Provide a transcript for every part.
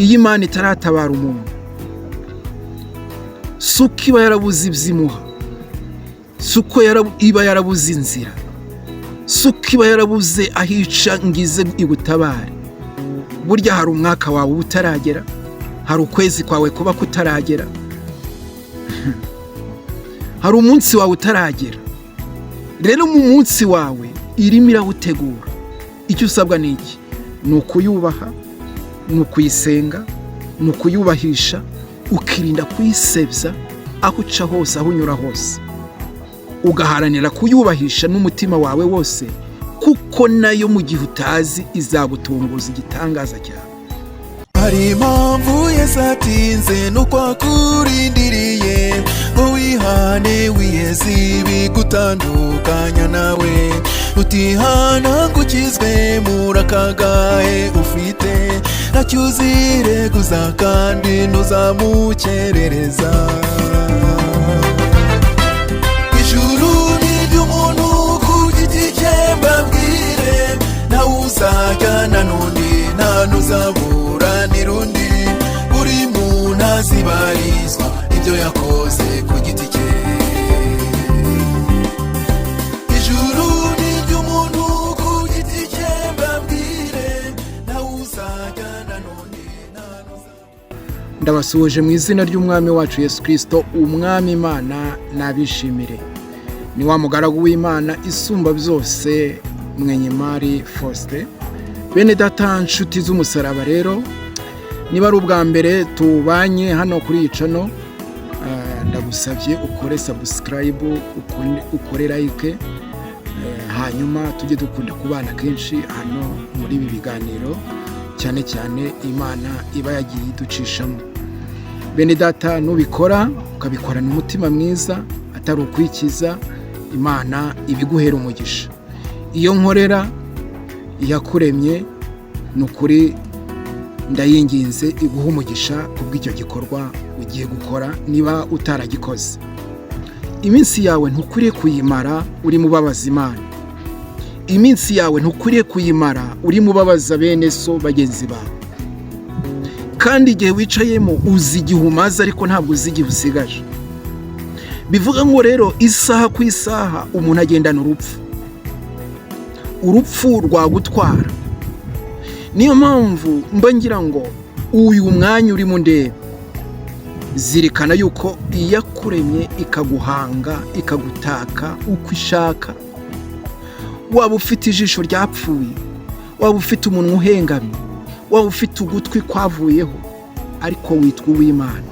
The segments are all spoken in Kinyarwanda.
iyo Imana itaratabara umuntu si uko iba yarabuze ibyimuha, si uko iba yarabuze inzira, si uko iba yarabuze aho ica ngize igutabare. Burya hari umwaka wawe utaragera, hari ukwezi kwawe kuba kutaragera, hari umunsi wawe utaragera. Rero mu munsi wawe irimo irawutegura. Icyo usabwa ni iki? Ni ukuyubaha, ni ukuyisenga, ni ukuyubahisha, ukirinda kuyisebya aho uca hose, aho unyura hose, ugaharanira kuyubahisha n'umutima wawe wose, kuko nayo mu gihe utazi izagutunguza igitangaza cyawe. Hari impamvu Yesu atinze nuko akurindiriye ngo wihane wiyeze ibigutandukanya nawe, utihana ngo ukizwe muri aka gahe ufite, ntacyo uzireguza kandi ntuzamukerereza. Ijuru ni iry'umuntu ku giti cye mbabwire, nawe uzajyana n'undi nta n'uzabura n'irundi, buri muntu azibarizwa ibyo yakoze ku giti cye. Ijuru ni iry'umuntu ku giti cye mbabwire, nawe uzajyana n'undi nta n'uzabura. Ndabasuhuje mu izina ry'umwami wacu Yesu Kristo, umwami Imana nabishimire. Ni wa mugaragu w'Imana isumba byose, Mwenyemari Faustin. Bene data nshuti z'umusaraba, rero niba ari ubwa mbere tubanye hano kuri iyi channel, ndagusabye ukore subscribe, ukore like, hanyuma tujye dukunda kubana kenshi hano muri ibi biganiro, cyane cyane Imana iba yagiye iducishamo. Bene data, nubikora ukabikorana umutima mwiza atari ukwikiza, Imana ibiguhera umugisha. Iyo nkorera iyakuremye nukuri ndayinginze iguha umugisha kubw'icyo gikorwa ugiye gukora niba utaragikoze. Iminsi yawe ntukwiriye kuyimara uri mubabaza Imana. Iminsi yawe ntukwiriye kuyimara uri mubabaza bene so bagenzi bawe. Kandi igihe wicayemo uzi igihe umaze, ariko ntabwo uzi igihe usigaje. Bivuga ngo rero isaha ku isaha umuntu agendana urupfu rwagutwara. Niyo mpamvu mba ngira ngo uyu mwanya urimo ndeba, zirikana yuko iyakuremye ikaguhanga ikagutaka uko ishaka. Waba ufite ijisho ryapfuye, waba ufite umunwa uhengamye, waba ufite ugutwi kwavuyeho, ariko witwa uw'Imana.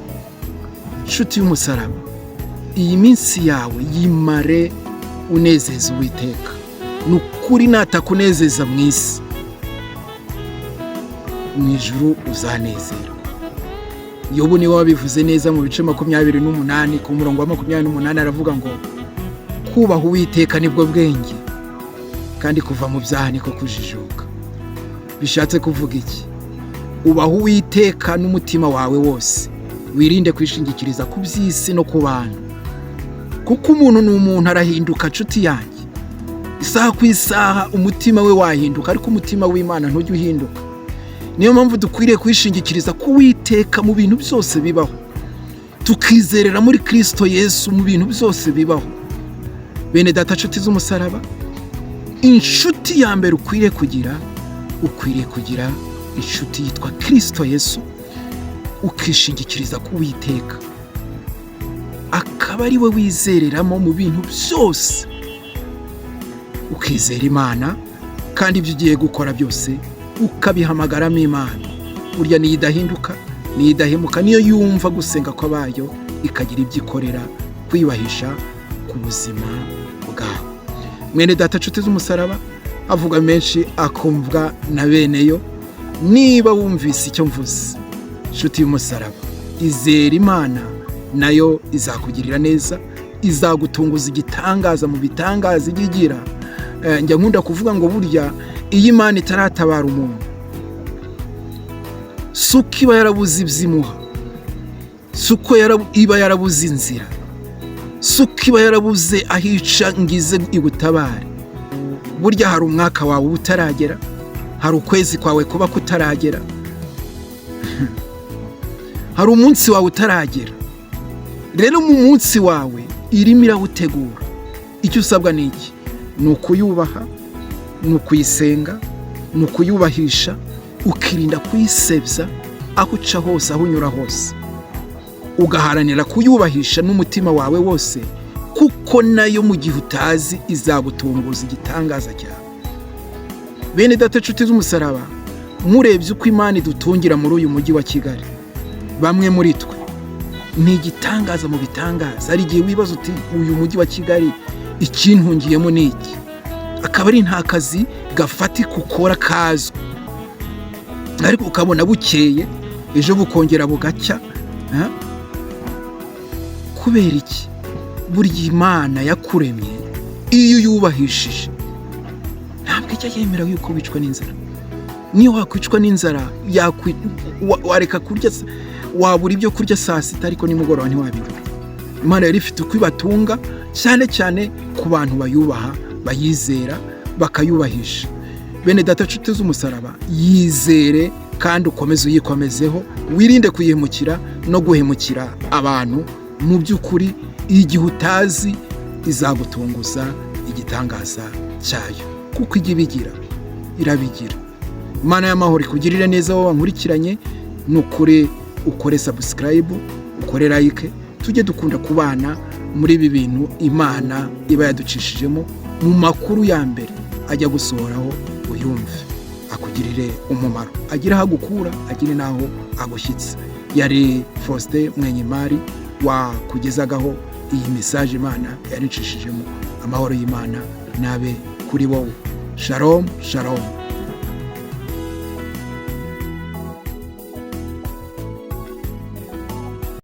Nshuti y'umusaraba, iyi minsi yawe yimare unezeza Uwiteka. Nukuri natakunezeza mu isi, mu ijuru uzanezerwa. Yobu niwe wabivuze neza mu bice 28 ku murongo wa 28, aravuga ngo kubaha Uwiteka nibwo bwenge, kandi kuva mu byaha niko kujijuka. Bishatse kuvuga iki? Ubaha Uwiteka n'umutima wawe wose, wirinde kwishingikiriza ku by'isi no ku bantu, kuko umuntu ni umuntu, arahinduka. Nshuti yanjye, isaha ku isaha umutima we wahinduka, ariko umutima w'Imana ntujya uhinduka. Niyo mpamvu dukwiriye kwishingikiriza ku Uwiteka mu bintu byose bibaho, tukizerera muri Kristo Yesu mu bintu byose bibaho. Bene data nshuti z'umusaraba, inshuti ya mbere ukwiriye kugira inshuti yitwa Kristo Yesu, ukishingikiriza ku Uwiteka, akaba ari we wizereramo mu bintu byose. Ukizera Imana, kandi ibyo ugiye gukora byose ukabihamagaramo Imana. Burya niyo idahinduka, niyo idahemuka, niyo yumva gusenga kw'abayo ikagira ibyo ikorera, kwiyubahisha ku buzima bwawe. Mwene data nshuti z'umusaraba, avuga menshi akumvwa na beneyo. Niba wumvise icyo mvuze, nshuti y'umusaraba, izera Imana, nayo izakugirira neza, izagutunguza igitangaza mu bitangaza igira. Njya nkunda kuvuga ngo burya iyo Imana itaratabara umuntu si uko iba yarabuze ibyimuha, si uko iba yarabuze inzira, si uko iba yarabuze aho ica ngize igutabare. Burya hari umwaka wawe utaragera, hari ukwezi kwawe kuba kutaragera, hari umunsi wawe utaragera. Rero mu munsi wawe irimo irawutegura. Icyo usabwa ni iki? Ni ukuyubaha, ni ukuyisenga, ni ukuyubahisha, ukirinda kuyisebya aho uca hose, aho unyura hose, ugaharanira kuyubahisha n'umutima wawe wose, kuko nayo mu gihe utazi izagutunguza igitangaza cyawe. Bene data nshuti z'umusaraba, murebye uko Imana idutungira muri uyu mujyi wa Kigali, bamwe muri twe ni igitangaza mu bitangaza. Hari igihe wibaza uti uyu mujyi wa Kigali ikintungiyemo ni iki? Akaba ari nta kazi gafatika ukora kazwi, ariko ukabona bukeye ejo bukongera bugacya. Kubera iki? Burya Imana yakuremye iyo yubahishije ntabwo ijya yemera yuko wicwa n'inzara. Niyo wakwicwa n'inzara wareka kurya, wabura ibyo kurya saa sita ariko nimugoroba ntiwabibura. Imana yari ifite uko ibatunga, cyane cyane ku bantu bayubaha, bayizera, bakayubahisha. Bene data nshuti z'umusaraba, yizere kandi ukomeze uyikomezeho, wirinde kuyihemukira no guhemukira abantu. Mu by'ukuri igihe utazi izagutunguza igitangaza cyayo, kuko ijya ibigira, irabigira. Imana y'amahoro ikugirire neza wowe wankurikiranye. Ni ukuri ukore subscribe, ukore like, tujye dukunda kubana muri ibi bintu Imana iba yaducishijemo. Mu makuru ya mbere ajya gusohoraho uyumve, akugirire umumaro, agira aho agukura, agire n'aho agushyitsa. Yari Faustin Mwenyimari wakugezagaho iyi message Imana yaricishijemo. Amahoro y'Imana nabe kuri wowe. Shalom, shalom.